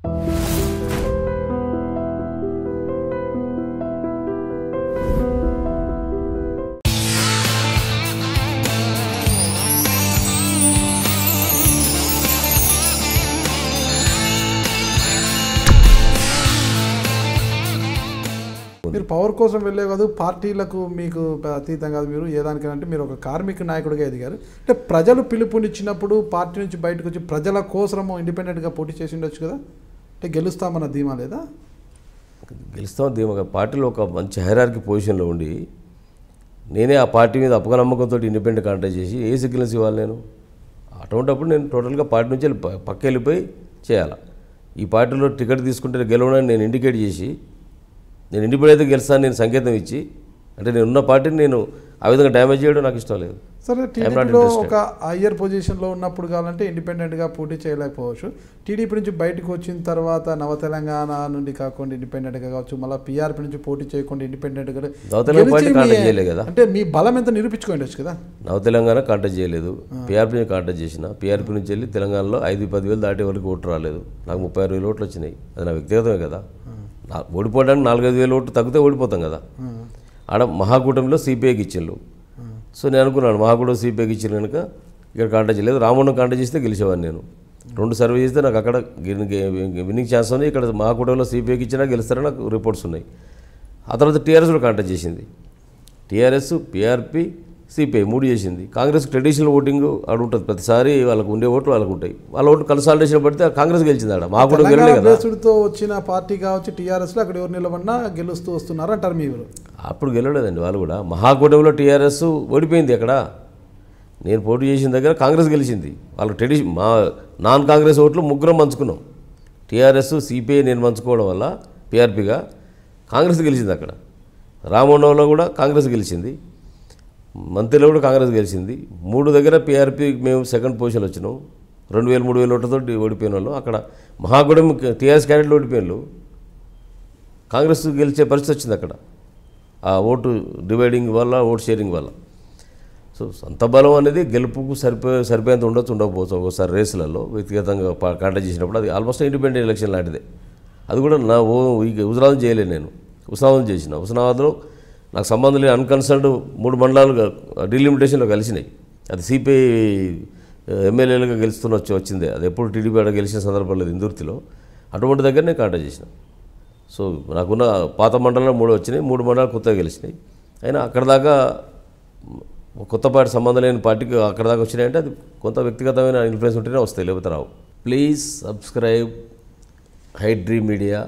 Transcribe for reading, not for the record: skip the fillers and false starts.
మీరు పవర్ కోసం వెళ్ళే కాదు, పార్టీలకు మీకు అతీతం కాదు, మీరు ఏదానికంటే మీరు ఒక కార్మిక నాయకుడిగా ఎదిగారు. అంటే ప్రజలు పిలుపునిచ్చినప్పుడు పార్టీ నుంచి బయటకు వచ్చి ప్రజల కోసము ఇండిపెండెంట్గా పోటీ చేసి ఉండొచ్చు కదా. అంటే గెలుస్తామన్న ధీమా లేదా? గెలుస్తాం ధీమాగా. పార్టీలో ఒక మంచి హైరార్కీ పొజిషన్లో ఉండి నేనే ఆ పార్టీ మీద అపనమ్మకంతో ఇండిపెండెంట్ కాంటాక్ట్ చేసి ఏ సిగ్నల్స్ ఇవ్వాలి నేను? అటువంటిప్పుడు నేను టోటల్గా పార్టీ నుంచి పక్క వెళ్ళిపోయి చేయాలి. ఈ పార్టీలో టికెట్ తీసుకుంటే గెలవడానికి నేను ఇండికేట్ చేసి నేను ఇండిపెండెంట్ అయితే గెలుస్తాను నేను సంకేతం ఇచ్చి, అంటే నేను ఉన్న పార్టీని నేను ఆ విధంగా డ్యామేజ్ చేయడం నాకు ఇష్టం లేదు. సరే, టీడీపీలో ఒక హయ్యర్ పొజిషన్లో ఉన్నప్పుడు కావాలంటే ఇండిపెండెంట్గా పోటీ చేయలేకపోవచ్చు. టీడీపీ నుంచి బయటకు వచ్చిన తర్వాత నవ తెలంగాణ నుండి కాకుండా ఇండిపెండెంట్గా కావచ్చు, మళ్ళీ పీఆర్పీ నుంచి పోటీ చేయకుండా ఇండిపెండెంట్గా చేయలేదు కదా. అంటే మీ బలం ఎంత నిరూపించుకోండి కదా. నవ తెలంగాణ కాంటాక్ట్ చేయలేదు, పీఆర్పీ నుంచి కాంటాక్ట్ చేసిన. పీఆర్పీ నుంచి వెళ్ళి తెలంగాణలో 5-10 వేలు దాటే వరకు ఓటు రాలేదు, నాకు 36,000 ఓట్లు వచ్చినాయి. అది నా వ్యక్తిగతమే కదా. ఓడిపోవడానికి 4-5 వేలు ఓట్లు తగ్గితే ఓడిపోతాం కదా. ఆడ మహాకూటమిలో సిపిఐకి ఇచ్చిండ్రు. సో నేను అనుకున్నాను మహాకూటమి సిపిఐకి ఇచ్చిన కనుక ఇక్కడ కాంటాక్ట్ చేయలేదు. రామోహన్ కాంటాక్ట్ చేస్తే గెలిచేవాడిని నేను. 2 సర్వే చేస్తే నాకు అక్కడ విన్నింగ్ ఛాన్స్ ఉంది. ఇక్కడ మహాకూటమిలో సిపిఐకి ఇచ్చినా గెలుస్తారని నాకు రిపోర్ట్స్ ఉన్నాయి. ఆ తర్వాత టీఆర్ఎస్ కూడా కాంటాక్ట్ చేసింది. టీఆర్ఎస్, పీఆర్పీ, సిపిఐ 3 చేసింది. కాంగ్రెస్ ట్రెడిషనల్ ఓటింగ్ ఆడ ఉంటుంది, ప్రతిసారి వాళ్ళకు ఉండే ఓట్లు వాళ్ళకు ఉంటాయి. వాళ్ళ ఓటు కన్సాలిడేషన్ పడితే కాంగ్రెస్ గెలిచింది. ఆడ మా కూడా గెలవలేదు. వచ్చిన పార్టీ కావచ్చు టీఆర్ఎస్లో అక్కడ ఎవరు నిలబడినా గెలుస్తూ వస్తున్నారు అంటారు మీరు. అప్పుడు గెలవలేదండి వాళ్ళు కూడా. మహాకూటమిలో టీఆర్ఎస్ ఓడిపోయింది. అక్కడ నేను పోటీ చేసిన దగ్గర కాంగ్రెస్ గెలిచింది. వాళ్ళకి మా నాన్ కాంగ్రెస్ ఓట్లు 3 పంచుకున్నాం. టీఆర్ఎస్, సిపిఐ నేను పంచుకోవడం వల్ల పీఆర్పీగా కాంగ్రెస్ గెలిచింది. అక్కడ రామోహన్లో కూడా కాంగ్రెస్ గెలిచింది, మంత్రిలో కూడా కాంగ్రెస్ గెలిచింది. 3 దగ్గర పీఆర్పీ మేము సెకండ్ పొజిషన్ వచ్చినాం. 2,000-3,000 ఓట్లతో ఓడిపోయిన వాళ్ళు. అక్కడ మహాకూటమి టీఆర్ఎస్ క్యాండిడేట్లు ఓడిపోయినారు, కాంగ్రెస్ గెలిచే పరిస్థితి వచ్చింది అక్కడ. ఆ ఓటు డివైడింగ్ వల్ల, ఓటు షేరింగ్ వల్ల. సో సొంత బలం అనేది గెలుపుకు సరిపోయేంత ఉండకపోవచ్చు ఒకసారి రేసులలో వ్యక్తిగతంగా కాంటాక్ట్ చేసినప్పుడు. అది ఆల్మోస్ట్ ఇండిపెండెంట్ ఎలక్షన్ లాంటిదే. అది కూడా నా హుజరాబాద్ చేయలేదు నేను, హుస్నాబాద్ చేసిన. హుస్నాబాద్లో నాకు సంబంధం లేని అన్కన్సర్న్డ్ 3 మండలాలు డీలిమిటేషన్లో కలిసినాయి. అది సిపిఐ ఎమ్మెల్యేలుగా వచ్చిందే. అది ఎప్పుడు టీడీపీ ఆడ గెలిచిన సందర్భం లేదు ఇందుర్తిలో. అటువంటి దగ్గర నేను కాంటాక్ట్ చేసిన. సో నాకున్న పాత మండలంలో 3 వచ్చినాయి, 3 మండలాలు కొత్తగా గెలిచినాయి. అయినా అక్కడ దాకా కొత్త పార్టీ సంబంధం లేని పార్టీకి అక్కడ దాకా వచ్చినాయంటే అది కొంత వ్యక్తిగతమైన ఇన్ఫ్లుయెన్స్ ఉంటేనే వస్తాయి, లేకపోతే రావు. Please subscribe high dream media.